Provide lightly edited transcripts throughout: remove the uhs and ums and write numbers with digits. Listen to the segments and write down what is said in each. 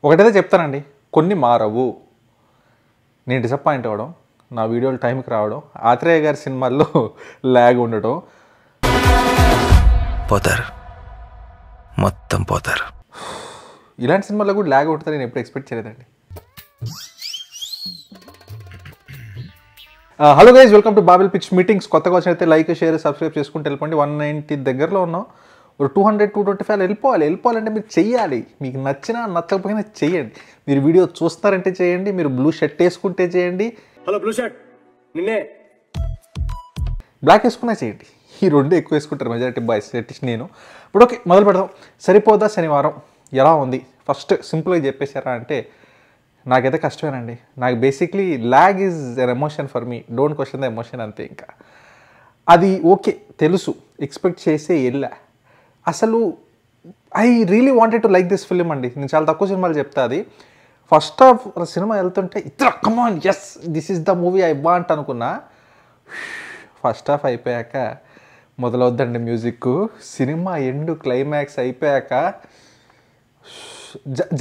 ఒకటైతే చెప్తానండి, కొన్ని మారవు. నేను డిసప్పాయింట్ అవ్వడం, నా వీడియోలు టైంకి రావడం, ఆత్రేయ గారి సినిమాల్లో ల్యాగ్ ఉండటం, పోతారు మొత్తం పోతారు. ఇలాంటి సినిమాల్లో కూడా ల్యాగ్ ఉంటుందని నేను ఎప్పుడు ఎక్స్పెక్ట్ చేయలేదండి. Hello guys, welcome to Babel Pitch meetings. కొత్తగా వచ్చినైతే లైక్, షేర్, సబ్స్క్రైబ్ చేసుకుంటూ వెళ్ళిపోండి. 190 దగ్గరలో ఉన్నాం. ఒక 200, 225 వెళ్ళిపోవాలంటే మీరు చెయ్యాలి. మీకు నచ్చినా నచ్చకపోయినా చెయ్యండి. మీరు వీడియో చూస్తారంటే చేయండి, మీరు బ్లూ షర్ట్ వేసుకుంటే చేయండి, హలో బ్లూ షర్ట్ నిన్నే బ్లాక్ వేసుకున్నా చేయండి. ఈ రెండు ఎక్కువ వేసుకుంటారు మెజారిటీ బాయ్స్, అట్లీస్ట్ నేను. ఇప్పుడు ఓకే, మొదలు పెడదాం. సరిపోదా శనివారం ఎలా ఉంది? ఫస్ట్ సింపుల్గా చెప్పేశారా అంటే నాకైతే కష్టమేనండి. నాకు basically lag is an emotion for me. Don't question the emotion, అంతే. ఇంకా అది ఓకే, తెలుసు, ఎక్స్పెక్ట్ చేసే వెళ్ళా. అసలు I really wanted to like this film అండి. నేను చాలా తక్కువ సినిమాలు చెప్తా. అది ఫస్ట్ హాఫ్ సినిమా వెళ్తుంటే ఇట్లా come on yes this is the movie I want అనుకున్నా. ఫస్ట్ హాఫ్ అయిపోయాక మొదలవుద్దండి మ్యూజిక్. సినిమా ఎండ్ క్లైమాక్స్ అయిపోయాక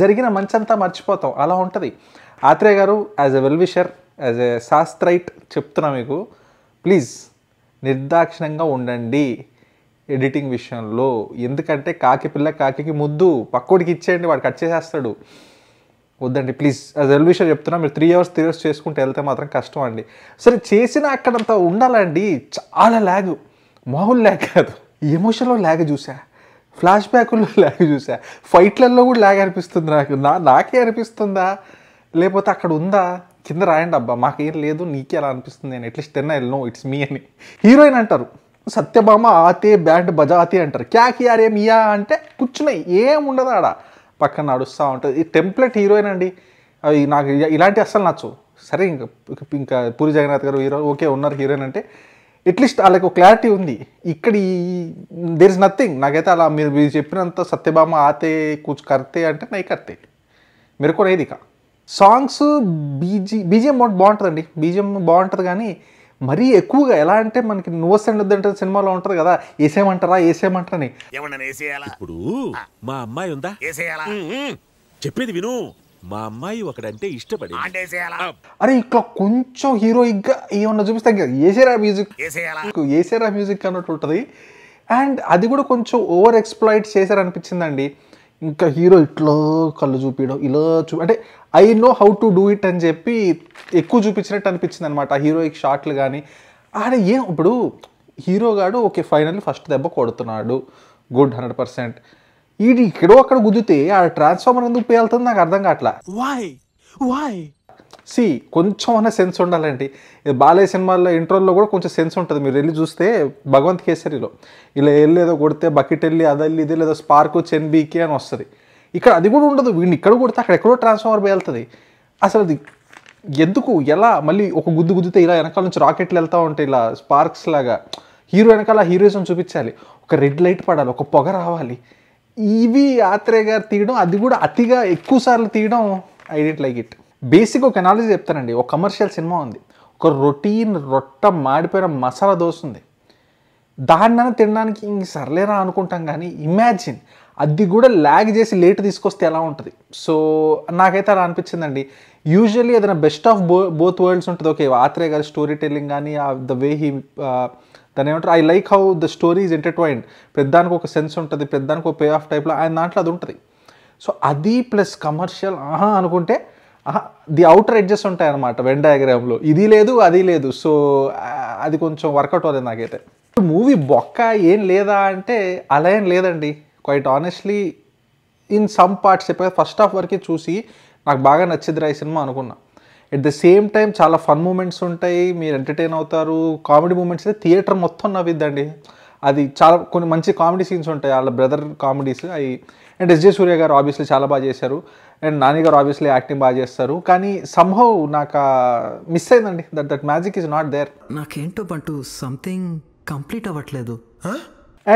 జరిగిన మంచంతా మర్చిపోతాం, అలా ఉంటుంది. Athreya garu as a well wisher, as a శాస్త్రైట్ చెప్తున్నా మీకు, ప్లీజ్ నిర్దాక్షిణ్యంగా ఉండండి ఎడిటింగ్ విషయంలో. ఎందుకంటే కాకి పిల్ల కాకి ముద్దు, పక్కోడికి ఇచ్చేయండి, వాడు కట్ చేసేస్తాడు. వద్దండి ప్లీజ్, యాజ్ వెల్ విషర్ చెప్తున్నా. మీరు 3 hours చేసుకుంటూ వెళ్తే మాత్రం కష్టం అండి. సరే చేసిన అక్కడంతా ఉండాలండి. చాలా ల్యాగ్, మామూలు ల్యాగ్ కాదు. ఎమోషన్లో ల్యాగ్ చూసా, ఫ్లాష్ బ్యాకుల్లో ల్యాగ్ చూసా, ఫైట్లలో కూడా ల్యాగ్ అనిపిస్తుంది నాకు. నాకే అనిపిస్తుందా లేకపోతే అక్కడ ఉందా? కింద రాయండి అబ్బా, మాకేం లేదు, నీకే అలా అనిపిస్తుంది. నేను at least 10 I know it's me అని. హీరోయిన్ అంటారు, సత్యభామ ఆతే బ్యాండ్ బజాతే అంటారు. క్యా కియా రే మియా అంటే కూర్చున్నాయి, ఏముండదు ఆడ, పక్కన నడుస్తూ ఉంటుంది. ఈ టెంప్లెట్ హీరోయిన్ అండి. అవి నాకు ఇలాంటి అస్సలు నచ్చవు. సరే ఇంకా పూరి జగన్నాథ్ గారు హీరో ఓకే ఉన్నారు హీరోయిన్ అంటే అట్లీస్ట్ వాళ్ళకి ఒక క్లారిటీ ఉంది. ఇక్కడ దేర్ ఇస్ నథింగ్. నాకైతే అలా మీరు చెప్పినంత సత్యభామ ఆతే కూర్చు కర్తే అంటే నై కర్తే మీరు కూడా ఏది. ఇక సాంగ్స్ బీజిఎం బాగుంటుందండి. బీజిఎం బాగుంటుంది, కానీ మరీ ఎక్కువగా ఎలా అంటే మనకి నువ్వొద్దంటే సినిమాలో ఉంటుంది కదా, వేసేయమంటారా వేసేయమంటారని. ఇప్పుడు మా అమ్మాయి ఉందా, చెప్పేది విను. మా అమ్మాయి ఒకడంటే ఇష్టపడి అరే ఇట్లా కొంచెం హీరోయిక్గా ఏమన్నా చూపిస్తే ఏసేరా మ్యూజిక్ అన్నట్టు ఉంటుంది. అండ్ అది కూడా కొంచెం ఓవర్ ఎక్స్ప్లాయిట్ చేశారనిపించిందండి. ఇంకా హీరో ఇట్లా కళ్ళు చూపించడం, ఇలా అంటే I know how to do it అని చెప్పి ఎక్కువ చూపించినట్టు అనిపించింది అనమాట. హీరోయిక్ షాట్లు కానీ ఆడ ఇప్పుడు హీరో గాడు ఓకే ఫైనల్లీ ఫస్ట్ దెబ్బ కొడుతున్నాడు, గుడ్ 100%. ఈడు ఇక్కడో అక్కడ గుద్దితే ఆ ట్రాన్స్ఫార్మర్ ఎందుకు పేలుతుంది నాకు అర్థం కావట్లా. కొంచెం అన్న సెన్స్ ఉండాలండి. బాలయ్య సినిమాల్లో ఇంట్రోల్లో కూడా కొంచెం సెన్స్ ఉంటుంది. మీరు వెళ్ళి చూస్తే భగవంత్ కేసరిలో ఇలా వెళ్ళేదో కొడితే బకెట్ వెళ్ళి అదల్లి ఇది లేదో స్పార్క్ చెన్బీకి అని వస్తుంది. ఇక్కడ అది కూడా ఉండదు. వీడిని ఇక్కడ కొడితే అక్కడ ఎక్కడో ట్రాన్స్ఫార్మర్ పేలుతుంది. అసలు అది ఎందుకు, ఎలా? మళ్ళీ ఒక గుద్దితే ఇలా వెనకాల నుంచి రాకెట్లు వెళ్తూ ఉంటాయి, ఇలా స్పార్క్స్ లాగా. హీరో వెనకాల హీరోయిజం చూపించాలి, ఒక రెడ్ లైట్ పడాలి, ఒక పొగ రావాలి. ఇవి ఆత్రేయ గారు తీయడం, అది కూడా అతిగా ఎక్కువ సార్లు తీయడం I don't like it. Basic ఒక అనాలజీ చెప్తానండి. ఒక కమర్షియల్ సినిమా ఉంది, ఒక రొట్ట మాడిపోయిన మసాలా దోశ ఉంది. దాన్నైనా తినడానికి ఇంక సర్లేరా అనుకుంటాం, కానీ ఇమాజిన్ అది కూడా ల్యాగ్ చేసి లేట్ తీసుకొస్తే ఎలా ఉంటుంది. సో నాకైతే అలా అనిపించిందండి. యూజువల్లీ ఏదైనా బెస్ట్ ఆఫ్ బోత్ వరల్డ్స్ ఉంటుంది. ఓకే ఆత్రేయ గారి స్టోరీ టెల్లింగ్ కానీ ద వే హీ దాని ఏమంటారు, I like how the story is entertained. పెద్దానికి ఒక సెన్స్ ఉంటుంది, పెద్దానికి ఒక పే ఆఫ్ టైప్లో ఆయన దాంట్లో అది ఉంటుంది. సో అది ప్లస్ కమర్షియల్ అనుకుంటే ది అవుటర్ ఎడ్జెస్ ఉంటాయి అన్నమాట వెన్ డయాగ్రామ్లో. ఇది లేదు అది లేదు. సో అది కొంచెం వర్కౌట్ అవ్వలేదు నాకైతే. మూవీ బొక్క ఏం లేదా అంటే అలా ఏం లేదండి. Quite honestly in some parts చెప్పేది ఫస్ట్ హాఫ్ వరకే చూసి నాకు బాగా నచ్చిందిరా ఈ సినిమా అనుకున్నా. ఎట్ ద సేమ్ టైం చాలా ఫన్ మూమెంట్స్ ఉంటాయి, మీరు ఎంటర్టైన్ అవుతారు. కామెడీ మూమెంట్స్ అయితే థియేటర్ మొత్తం నవ్విద్దండి. అది చాలా కొన్ని మంచి కామెడీ సీన్స్ ఉంటాయి, వాళ్ళ బ్రదర్ కామెడీస్ అండ్ ఎస్జే సూర్య గారు ఆబ్వియస్లీ చాలా బాగా చేశారు, అండ్ నాని గారు ఆబ్వియస్లీ యాక్టింగ్ బాగా చేస్తారు. కానీ సమ్హౌ నాకు మిస్ అయిందండి. That magic is not there. నాకేంటో బంటూ సంథింగ్ కంప్లీట్ అవ్వట్లేదు.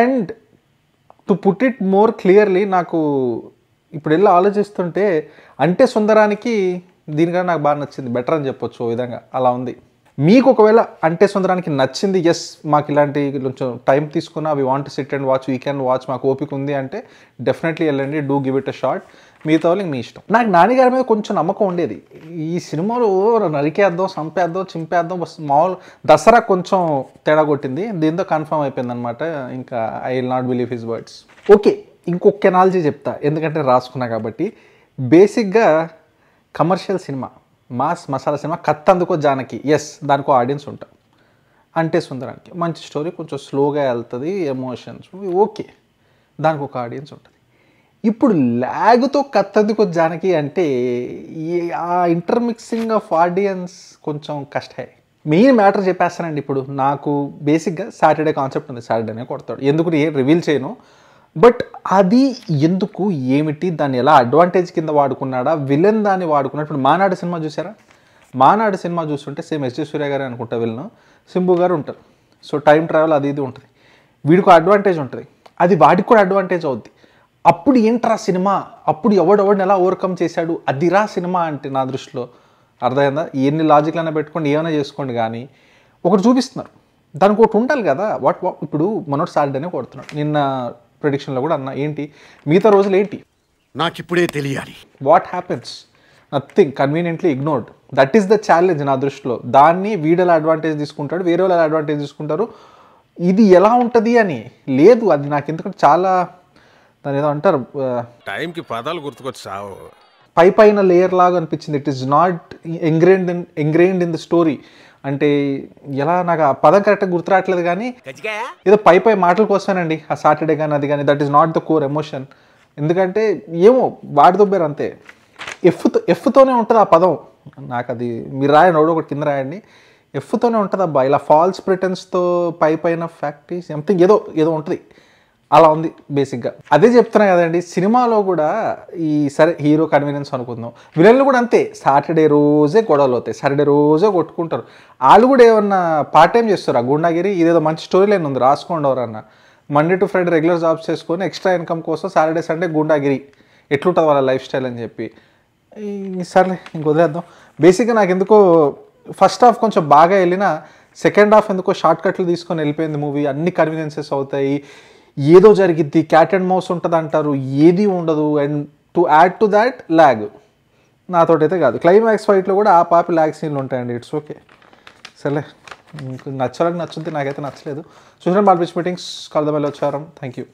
And to put it more clearly, నాకు ఇప్పుడు వెళ్ళి ఆలోచిస్తుంటే అంటే సుందరానికి దీనికన్నా నాకు బాగా నచ్చింది, బెటర్ అని చెప్పొచ్చు. ఓ విధంగా అలా ఉంది. మీకు ఒకవేళ అంటే సుందరానికి నచ్చింది, ఎస్ మాకు ఇలాంటి కొంచెం టైం తీసుకున్నా we want sit and watch, we can watch, మాకు ఓపిక ఉంది అంటే డెఫినెట్లీ వెళ్ళండి, do give it a shot. మిగతా వాళ్ళకి మీ ఇష్టం. నాకు నాన్నగారి మీద కొంచెం నమ్మకం ఉండేది. ఈ సినిమాలో నరికేద్దాం, చంపేద్దాం, చింపేద్దాం, మామూలు దసరా కొంచెం తేడా కొట్టింది. దీంతో కన్ఫర్మ్ అయిపోయింది అనమాట. ఇంకా I will not believe his words. Okay, ఇంకొక ఎనాలజీ చెప్తా, ఎందుకంటే రాసుకున్నా కాబట్టి. బేసిక్గా commercial cinema, mass masala cinema, కత్తందుకో జానకి, ఎస్ దానికో ఆడియన్స్ ఉంటారు. అంటే సుందరానికి మంచి స్టోరీ, కొంచెం స్లోగా వెళ్తుంది, ఎమోషన్స్ ఓకే, దానికి ఒక ఆడియన్స్ ఉంటుంది. ఇప్పుడు ల్యాగ్తో కత్తందుకో జానకి అంటే ఆ ఇంటర్మిక్సింగ్ ఆఫ్ ఆడియన్స్ కొంచెం కష్టమే. మెయిన్ మ్యాటర్ చెప్పేస్తానండి. ఇప్పుడు నాకు బేసిక్గా సాటర్డే కాన్సెప్ట్ ఉంది, సాటర్డేనే కొడతాడు. ఎందుకు ఏం రివీల్ చేయను, బట్ అది ఎందుకు ఏమిటి, దాన్ని ఎలా అడ్వాంటేజ్ కింద వాడుకున్నాడా, విలన్ దాన్ని వాడుకున్నాడు. ఇప్పుడు మానాడు సినిమా చూసారా? మానాడు సినిమా చూస్తుంటే సేమ్ ఎస్జే సూర్య గారు అనుకుంటా విలన్, సింబు గారు ఉంటారు. సో టైం ట్రావెల్ అది ఇది ఉంటుంది, వీడికి అడ్వాంటేజ్ ఉంటుంది, అది వాడికి కూడా అడ్వాంటేజ్ అవుద్ది. అప్పుడు ఏంట్రా సినిమా, అప్పుడు ఎవడెవడిని ఎలా ఓవర్కమ్ చేశాడు, అదిరా సినిమా అంటే నా దృష్టిలో. అర్థమైందా? ఎన్ని లాజిక్లైనా పెట్టుకోండి, ఏమైనా చేసుకోండి, కానీ ఒకటి చూపిస్తున్నారు, దానికి ఒకటి ఉండాలి కదా. ఇప్పుడు మనోడు సాటర్డేనే కొడుతున్నాడు. నిన్న ప్రెడిక్షన్లో కూడా అన్న ఏంటి మిగతా రోజులు ఏంటి, నాకు ఇప్పుడే తెలియాలి. What happens, nothing, conveniently ignored. That is the challenge నా దృష్టిలో. దాన్ని వీడెలా అడ్వాంటేజ్ తీసుకుంటాడు, వేరే వాళ్ళు ఎలా అడ్వాంటేజ్ తీసుకుంటారు, ఇది ఎలా ఉంటుంది అని లేదు. అది నాకు ఎందుకంటే చాలా దాని ఏదో అంటారు, టైంకి పదాలు గుర్తుకొచ్చావు, పైన లేయర్ లాగా అనిపించింది. It is not engrained in the story. అంటే ఎలా, నాకు ఆ పదం కరెక్ట్గా గుర్తురావట్లేదు, కానీ ఏదో పై మాటల కోసమేనండి ఆ సాటర్డే కానీ అది కానీ. That is not the core emotion. ఎందుకంటే ఏమో వాడి దొబ్బారు అంతే. ఎఫ్తోనే ఉంటుంది ఆ పదం. నాకు అది మీరు రాయండి, ఒకటి కింద రాయండి, ఎఫ్తోనే ఉంటుంది అబ్బా. ఇలా ఫాల్స్ ప్రిటెన్స్తో పైన ఫ్యాక్టరీ సంథింగ్ ఏదో ఉంటుంది, అలా ఉంది బేసిక్గా. అదే చెప్తున్నా కదండి, సినిమాలో కూడా ఈ సరే హీరో కన్వీనియన్స్ అనుకుందాం, విలన్లు కూడా అంతే. సాటర్డే రోజే గొడవలు అవుతాయి, సాటర్డే రోజే కొట్టుకుంటారు. వాళ్ళు కూడా ఏమన్నా పార్ట్ టైం చేస్తారు. ఆ గుండాగిరి ఇదేదో మంచి స్టోరీ లైన్ ఉంది, రాసుకోండి ఎవరన్నా. Monday to Friday regular jobs చేసుకొని ఎక్స్ట్రా ఇన్కమ్ కోసం సాటర్డే సండే గుండాగిరి, ఎట్లుంటుంది వాళ్ళ లైఫ్ స్టైల్ అని చెప్పి. సర్లే ఇంక వదిలేద్దాం. బేసిక్గా నాకు ఎందుకో ఫస్ట్ హాఫ్ కొంచెం బాగా వెళ్ళినా సెకండ్ హాఫ్ ఎందుకో షార్ట్ కట్లు తీసుకొని వెళ్ళిపోయింది మూవీ. అన్ని కన్వీనియన్సెస్ అవుతాయి, ఏదో జరిగిద్ది, క్యాట్ అండ్ మౌస్ ఉంటుంది అంటారు, ఏది ఉండదు. And to add to that lag నాతోటైతే కాదు. క్లైమాక్స్ ఫైట్లో కూడా ఆ పాపి ల్యాగ్ సీన్లు ఉంటాయండి. ఇట్స్ ఓకే, సర్లే నచ్చాలని నచ్చుద్ది, నాకైతే నచ్చలేదు. చూసిన బాల్ పిచ్ మీటింగ్స్ కలుద్దాం వచ్చారం. Thank you.